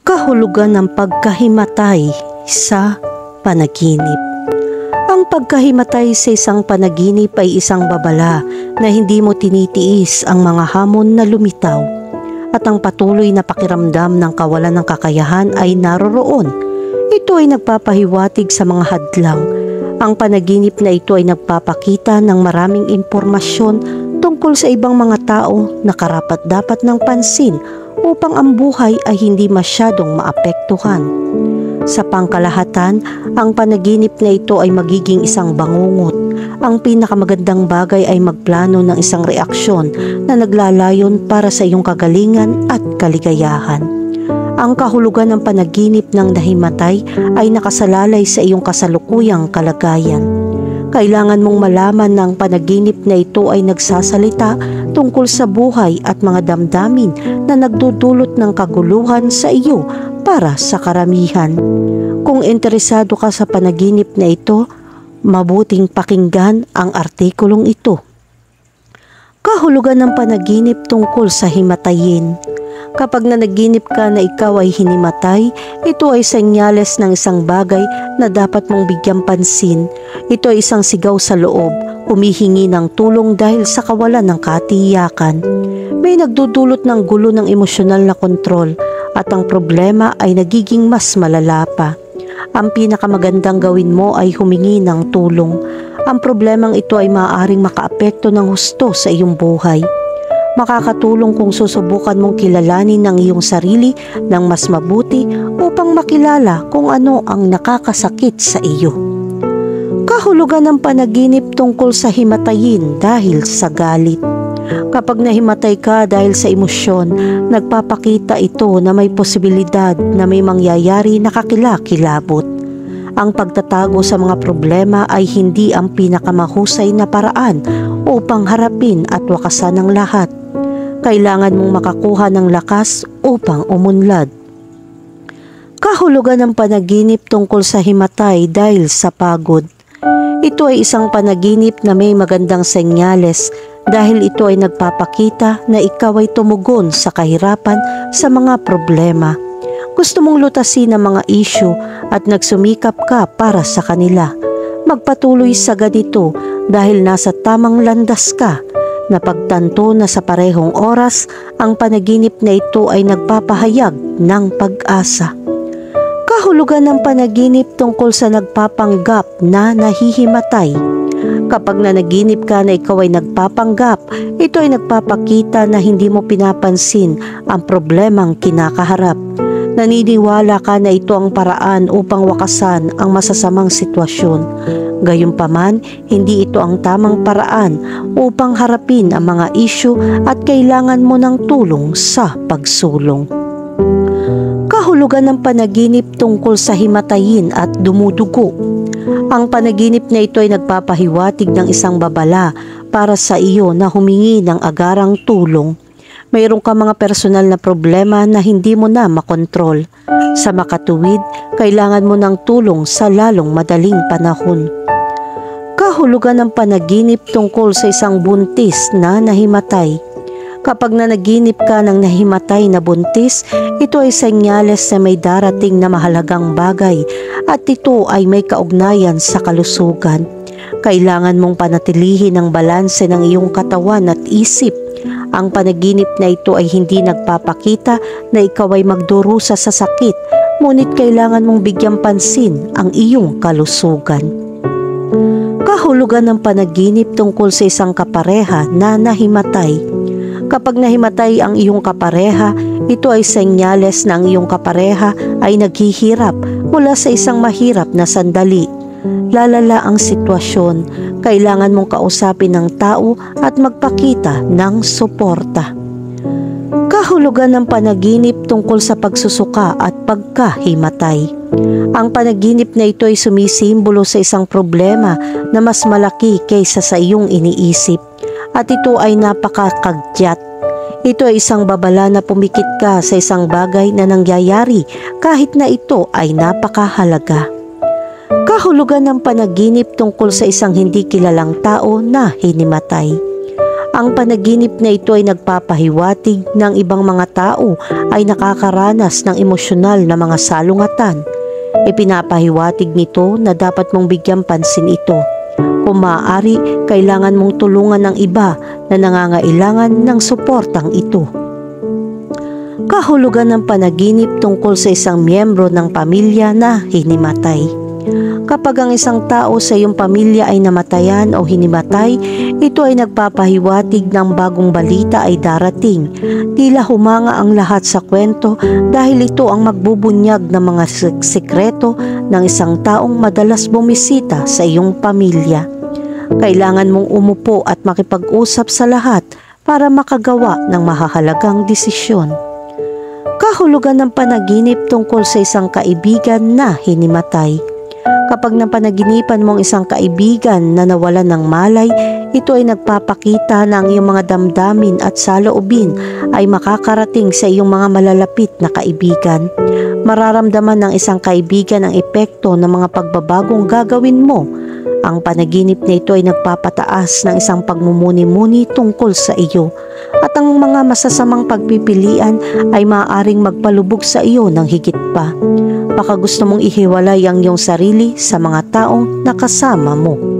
Kahulugan ng pagkahimatay sa panaginip. Ang pagkahimatay sa isang panaginip ay isang babala na hindi mo tinitiis ang mga hamon na lumitaw at ang patuloy na pakiramdam ng kawalan ng kakayahan ay naroroon. Ito ay nagpapahiwatig sa mga hadlang. Ang panaginip na ito ay nagpapakita ng maraming impormasyon tungkol sa ibang mga tao na karapat-dapat ng pansin upang ang buhay ay hindi masyadong maapektuhan. Sa pangkalahatan, ang panaginip na ito ay magiging isang bangungot. Ang pinakamagandang bagay ay magplano ng isang reaksyon na naglalayon para sa iyong kagalingan at kaligayahan. Ang kahulugan ng panaginip ng nahimatay ay nakasalalay sa iyong kasalukuyang kalagayan. Kailangan mong malaman na ang panaginip na ito ay nagsasalita tungkol sa buhay at mga damdamin na nagdudulot ng kaguluhan sa iyo para sa karamihan. Kung interesado ka sa panaginip na ito, mabuting pakinggan ang artikulong ito. Kahulugan ng panaginip tungkol sa himatayin. Kapag nanaginip ka na ikaw ay hinimatay, ito ay senyales ng isang bagay na dapat mong bigyang pansin. Ito ay isang sigaw sa loob, humihingi ng tulong dahil sa kawalan ng katiyakan. May nagdudulot ng gulo ng emosyonal na kontrol at ang problema ay nagiging mas malala pa. Ang pinakamagandang gawin mo ay humingi ng tulong. Ang problemang ito ay maaaring makaapekto ng husto sa iyong buhay. Makakatulong kung susubukan mong kilalanin ang iyong sarili ng mas mabuti upang makilala kung ano ang nakakasakit sa iyo. Kahulugan ng panaginip tungkol sa himatayin dahil sa galit. Kapag nahimatay ka dahil sa emosyon, nagpapakita ito na may posibilidad na may mangyayari na kakilakilabot. Ang pagtatago sa mga problema ay hindi ang pinakamahusay na paraan upang harapin at wakasan ang lahat. Kailangan mong makakuha ng lakas upang umunlad. Kahulugan ng panaginip tungkol sa himatay dahil sa pagod. Ito ay isang panaginip na may magandang senyales dahil ito ay nagpapakita na ikaw ay tumugon sa kahirapan sa mga problema. Gusto mong lutasin ang mga issue at nagsumikap ka para sa kanila. Magpatuloy sa ganito dahil nasa tamang landas ka. Napagtanto na sa parehong oras, ang panaginip na ito ay nagpapahayag ng pag-asa. Kahulugan ng panaginip tungkol sa nagpapanggap na nahihimatay. Kapag nanaginip ka na ikaw ay nagpapanggap, ito ay nagpapakita na hindi mo pinapansin ang problemang kinakaharap. Naniniwala ka na ito ang paraan upang wakasan ang masasamang sitwasyon. Gayunpaman, hindi ito ang tamang paraan upang harapin ang mga issue at kailangan mo ng tulong sa pagsulong. Kahulugan ng panaginip tungkol sa himatayin at dumudugo. Ang panaginip na ito ay nagpapahiwatig ng isang babala para sa iyo na humingi ng agarang tulong. Mayroon ka mga personal na problema na hindi mo na makontrol. Sa makatuwid, kailangan mo ng tulong sa lalong madaling panahon. Kahulugan ng panaginip tungkol sa isang buntis na nahimatay. Kapag nanaginip ka ng nahimatay na buntis, ito ay senyales na may darating na mahalagang bagay at ito ay may kaugnayan sa kalusugan. Kailangan mong panatilihin ang balanse ng iyong katawan at isip. Ang panaginip na ito ay hindi nagpapakita na ikaw ay magdurusa sa sakit, ngunit kailangan mong bigyang pansin ang iyong kalusugan. Kahulugan ng panaginip tungkol sa isang kapareha na nahimatay. Kapag nahimatay ang iyong kapareha, ito ay senyales na ang iyong kapareha ay naghihirap mula sa isang mahirap na sandali. Lalala ang sitwasyon, kailangan mong kausapin ng tao at magpakita ng suporta. Kahulugan ng panaginip tungkol sa pagsusuka at pagkahimatay. Ang panaginip na ito ay sumisimbolo sa isang problema na mas malaki kaysa sa iyong iniisip at ito ay napakakagyat. Ito ay isang babala na pumikit ka sa isang bagay na nangyayari kahit na ito ay napakahalaga. Kahulugan ng panaginip tungkol sa isang hindi kilalang tao na hinimatay. Ang panaginip na ito ay nagpapahiwatig ng ibang mga tao ay nakakaranas ng emosyonal na mga salungatan. Ipinapahiwatig nito na dapat mong bigyang pansin ito. Kung maaari, kailangan mong tulungan ng iba na nangangailangan ng suportang ito. Kahulugan ng panaginip tungkol sa isang miyembro ng pamilya na hinimatay. Kapag ang isang tao sa iyong pamilya ay namatayan o hinimatay, ito ay nagpapahiwatig ng bagong balita ay darating. Tila humanga ang lahat sa kwento dahil ito ang magbubunyag ng mga sekreto ng isang taong madalas bumisita sa iyong pamilya. Kailangan mong umupo at makipag-usap sa lahat para makagawa ng mahahalagang desisyon. Kahulugan ng panaginip tungkol sa isang kaibigan na hinimatay. Kapag napanaginipan mo ang isang kaibigan na nawalan ng malay, ito ay nagpapakita na ang iyong mga damdamin at saloobin ay makakarating sa iyong mga malalapit na kaibigan. Mararamdaman ng isang kaibigan ang epekto ng mga pagbabagong gagawin mo. Ang panaginip na ito ay nagpapataas ng isang pagmumuni-muni tungkol sa iyo at ang mga masasamang pagpipilian ay maaaring magpalubog sa iyo ng higit pa. Baka gusto mong ihiwalay ang iyong sarili sa mga taong nakasama mo.